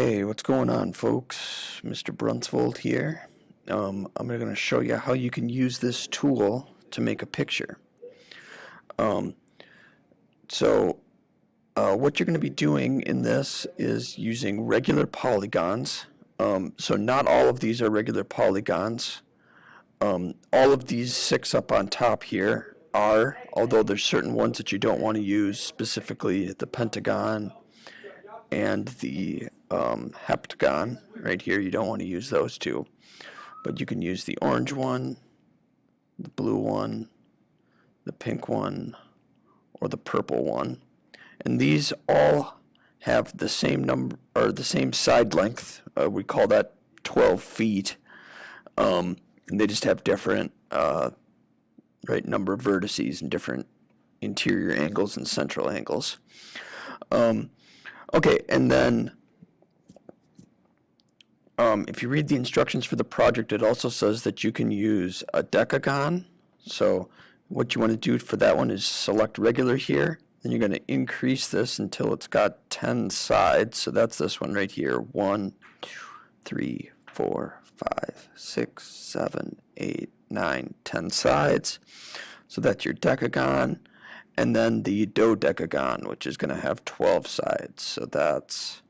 Hey, what's going on, folks? Mr. Brunsvold here. I'm going to show you how you can use this tool to make a picture. Um, what you're going to be doing in this is using regular polygons. So not all of these are regular polygons. All of these 6 up on top here are, although there's certain ones that you don't want to use, specifically the pentagon and the heptagon right here. You don't want to use those two, but you can use the orange one, the blue one, the pink one, or the purple one. And these all have the same number, or the same side length. We call that 12 feet. And they just have different number of vertices and different interior angles and central angles. Okay, and then if you read the instructions for the project, it also says that you can use a decagon. So what you want to do for that one is select regular here. Then you're going to increase this until it's got 10 sides. So that's this one right here. 1, 2, 3, 4, 5, 6, 7, 8, 9, 10 sides. So that's your decagon. And then the dodecagon, which is going to have 12 sides. So that's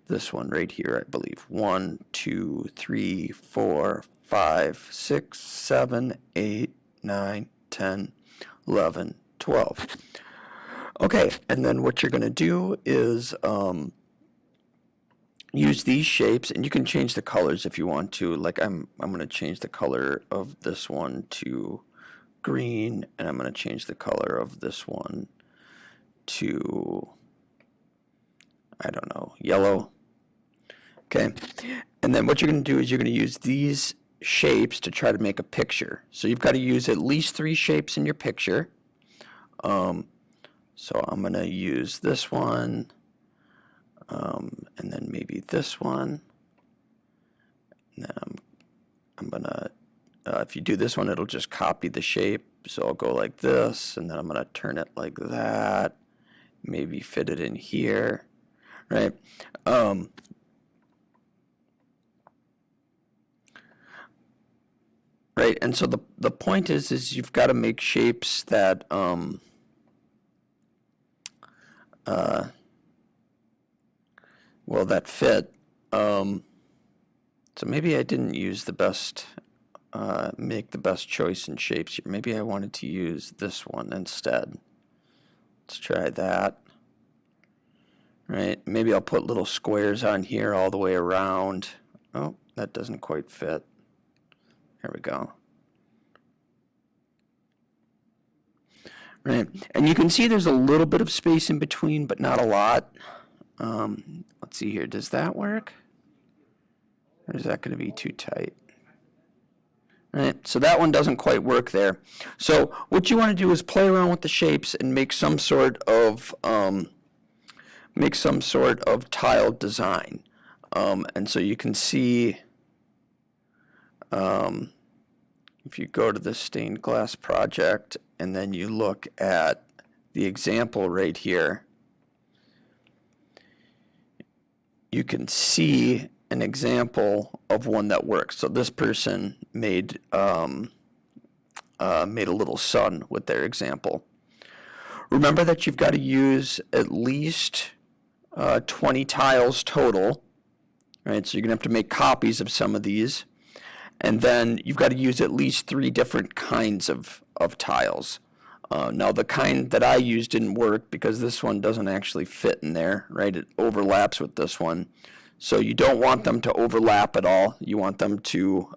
this one right here, I believe. 1, 2, 3, 4, 5, 6, 7, 8, 9, 10, 11, 12. Okay, and then what you're going to do is use these shapes, and you can change the colors if you want to. Like I'm going to change the color of this one to green, and I'm going to change the color of this one to, I don't know, yellow. Okay, and then what you're going to do is you're going to use these shapes to try to make a picture. So you've got to use at least 3 shapes in your picture. So I'm going to use this one, and then maybe this one. And then I'm going to if you do this one, it'll just copy the shape. So I'll go like this, and then I'm going to turn it like that. Maybe fit it in here, right? Right, and so the point is you've got to make shapes that that fit. So maybe I didn't use the best. Make the best choice in shapes here. Maybe I wanted to use this one instead. Let's try that. Right, maybe I'll put little squares on here all the way around. Oh, that doesn't quite fit. There we go. Right, and you can see there's a little bit of space in between, but not a lot. Let's see here, does that work? Or is that going to be too tight? Right, so that one doesn't quite work there. So what you want to do is play around with the shapes and make some sort of tiled design. And so you can see if you go to the stained glass project and then you look at the example right here, you can see an example of one that works. So this person made a little sun with their example. Remember that you've got to use at least 20 tiles total, right? So you're gonna have to make copies of some of these, and then you've got to use at least 3 different kinds of tiles. Now the kind that I used didn't work because this one doesn't actually fit in there, right? It overlaps with this one. So you don't want them to overlap at all. You want them to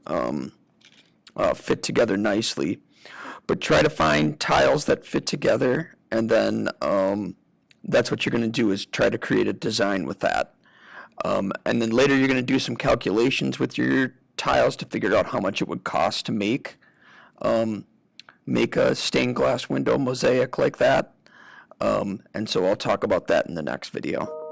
fit together nicely. But try to find tiles that fit together, and then that's what you're going to do, is try to create a design with that. And then later you're going to do some calculations with your tiles to figure out how much it would cost to make a stained glass window mosaic like that. And so I'll talk about that in the next video.